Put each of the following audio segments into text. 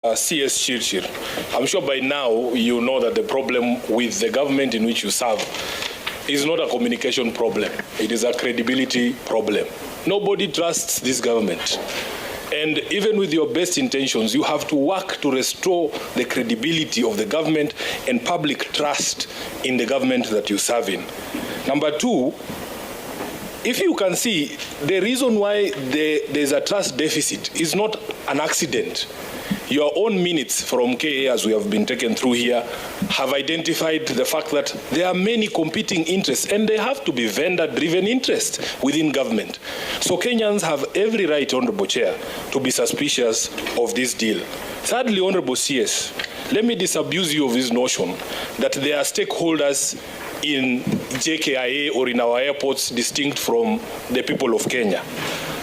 CS Chirchir, I'm sure by now you know that the problem with the government in which you serve is not a communication problem. It is a credibility problem. Nobody trusts this government. And even with your best intentions, you have to work to restore the credibility of the government and public trust in the government that you serve in. Number two, if you can see, the reason why there's a trust deficit is not an accident. Your own minutes from KA, as we have been taken through here, have identified the fact that there are many competing interests, and they have to be vendor-driven interests within government. So Kenyans have every right, Honorable Chair, to be suspicious of this deal. Thirdly, Honorable CS, let me disabuse you of this notion that there are stakeholders in JKIA or in our airports distinct from the people of Kenya.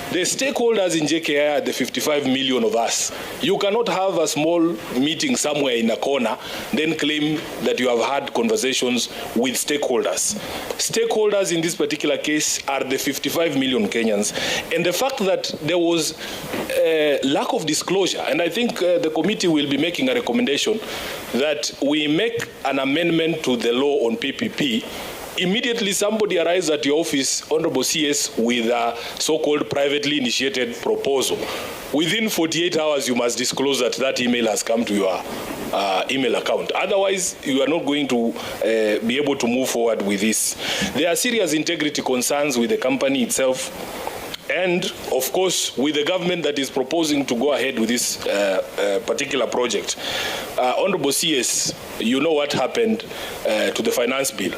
The stakeholders in JKIA are the 55 million of us. You cannot have a small meeting somewhere in a corner, then claim that you have had conversations with stakeholders. Stakeholders in this particular case are the 55 million Kenyans. And the fact that there was a lack of disclosure, and I think the committee will be making a recommendation that we make an amendment to the law on PPP. Immediately somebody arrives at your office, Honorable CS, with a so-called privately initiated proposal. Within 48 hours, you must disclose that that email has come to your email account. Otherwise, you are not going to be able to move forward with this. There are serious integrity concerns with the company itself, and of course, with the government that is proposing to go ahead with this particular project. Honorable CS, you know what happened to the finance bill.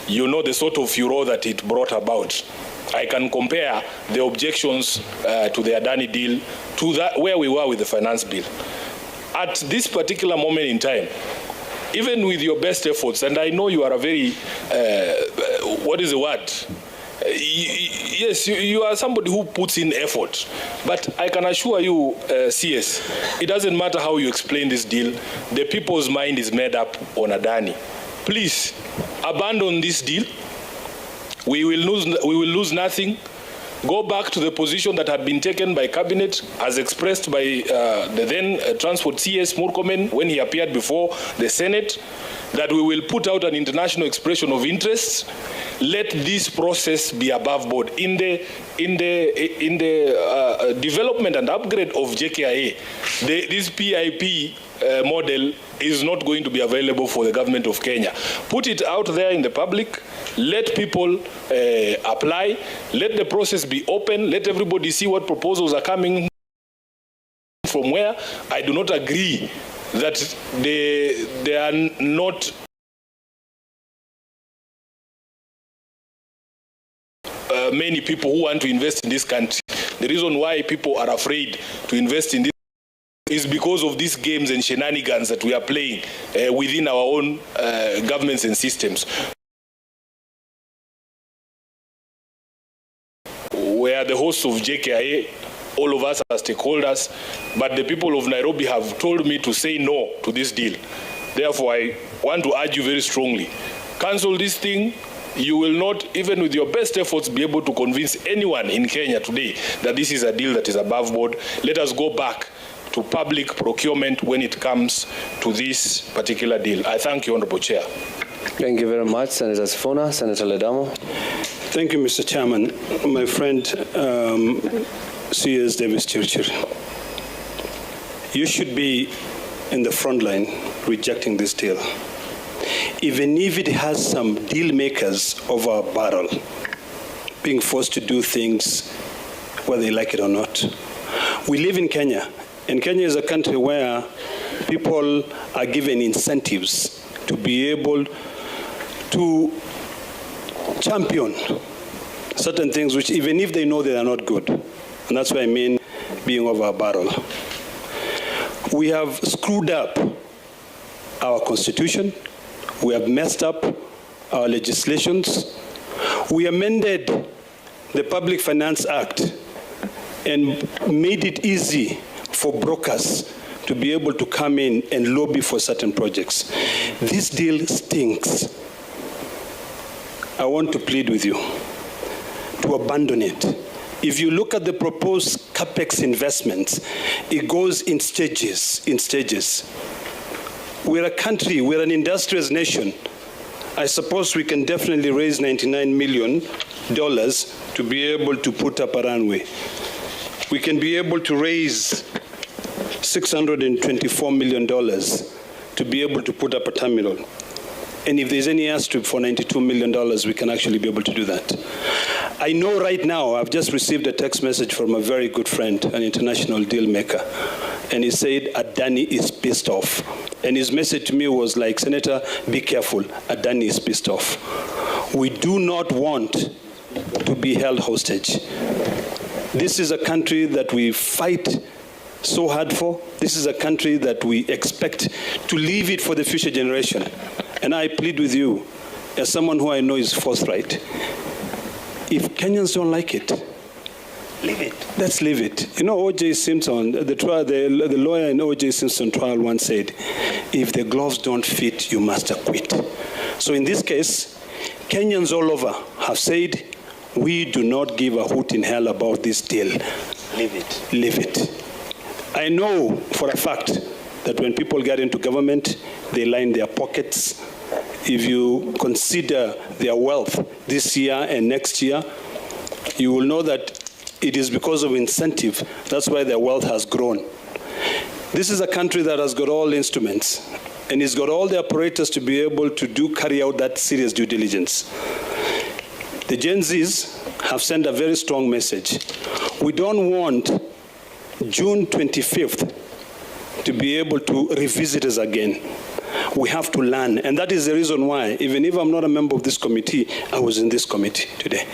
You know the sort of furor that it brought about. I can compare the objections to the Adani deal to that where we were with the finance bill. At this particular moment in time, even with your best efforts, and I know you are a very, what is the word? Yes, you are somebody who puts in effort. But I can assure you, CS, it doesn't matter how you explain this deal, the people's mind is made up on Adani. Please, abandon this deal. We will lose nothing. Go back to the position that had been taken by Cabinet, as expressed by the then Transport CS Murkomen when he appeared before the Senate, that we will put out an international expression of interest. Let this process be above board. In the development and upgrade of JKIA, this PIP model is not going to be available for the government of Kenya. Put it out there in the public. Let people apply. Let the process be open. Let everybody see what proposals are coming from where. I do not agree that they are not many people who want to invest in this country. The reason why people are afraid to invest in this is because of these games and shenanigans that we are playing within our own governments and systems. We are the hosts of JKIA, all of us are stakeholders, but the people of Nairobi have told me to say no to this deal. Therefore, I want to urge you very strongly, cancel this thing. You will not, even with your best efforts, be able to convince anyone in Kenya today that this is a deal that is above board. Let us go back to public procurement when it comes to this particular deal. I thank you, Honorable Chair. Thank you very much, Senator Sifuna. Senator Ledamo. Thank you, Mr. Chairman. My friend, C.S. Davis Chirchir, you should be in the front line rejecting this deal, even if it has some deal makers over a barrel, being forced to do things whether they like it or not. We live in Kenya, and Kenya is a country where people are given incentives to be able to champion certain things which even if they know they are not good. And that's what I mean being over a barrel. We have screwed up our constitution. We have messed up our legislations. We amended the Public Finance Act and made it easy for brokers to be able to come in and lobby for certain projects. This deal stinks. I want to plead with you to abandon it. If you look at the proposed capex investments, it goes in stages, We're a country, we're an industrious nation. I suppose we can definitely raise $99 million to be able to put up a runway. We can be able to raise $624 million to be able to put up a terminal. And if there's any airstrip for $92 million, we can actually be able to do that. I know right now, I've just received a text message from a very good friend, an international deal maker, and he said Adani is pissed off. And his message to me was like, Senator, be careful, Adani is pissed off. We do not want to be held hostage. This is a country that we fight so hard for. This is a country that we expect to leave it for the future generation. And I plead with you, as someone who I know is forthright, if Kenyans don't like it, leave it. Let's leave it. You know, O.J. Simpson, the lawyer in O.J. Simpson trial once said, if the gloves don't fit, you must acquit. So in this case, Kenyans all over have said, we do not give a hoot in hell about this deal. Leave it. Leave it. I know for a fact that when people get into government, they line their pockets. If you consider their wealth this year and next year, you will know that it is because of incentive. That's why their wealth has grown. This is a country that has got all instruments, and it's got all the apparatus to be able to carry out that serious due diligence. The Gen Zs have sent a very strong message. We don't want June 25th to be able to revisit us again. We have to learn, and that is the reason why, even if I'm not a member of this committee, I was in this committee today,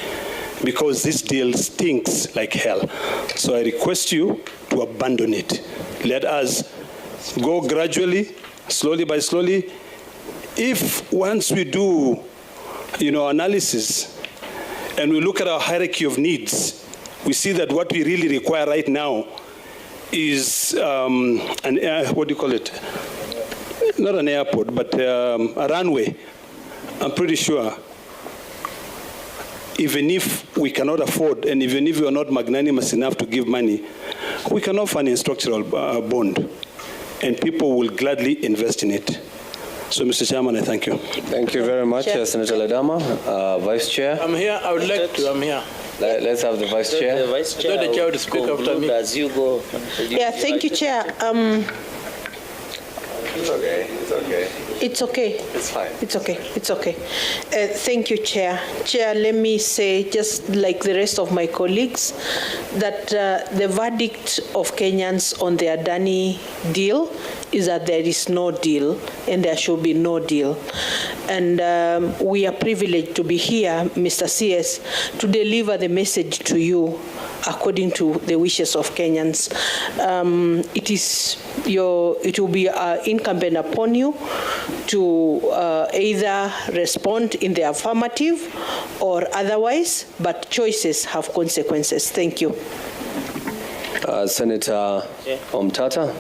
because this deal stinks like hell. So I request you to abandon it. Let us go gradually, slowly by slowly. If once we do, analysis, and we look at our hierarchy of needs, we see that what we really require right now is what do you call it? Not an airport, but a runway. I'm pretty sure, even if we cannot afford, and even if we are not magnanimous enough to give money, we can offer an structural bond, and people will gladly invest in it. So, Mr. Chairman, I thank you. Thank you very much, Senator Ledama. Vice Chair. I'm here. I would like to. I'm here. Let's have the Vice Chair. The Vice Chair. The Chair to speak after me. As you go. Yeah, thank you, Chair. It's okay. It's okay. It's okay. It's fine. It's okay. It's okay. Thank you, Chair. Chair, let me say, just like the rest of my colleagues, that the verdict of Kenyans on the Adani deal is that there is no deal and there should be no deal. And we are privileged to be here, Mr. CS, to deliver the message to you according to the wishes of Kenyans. It will be incumbent upon you to either respond in the affirmative or otherwise, but choices have consequences. Thank you. Senator Omtata.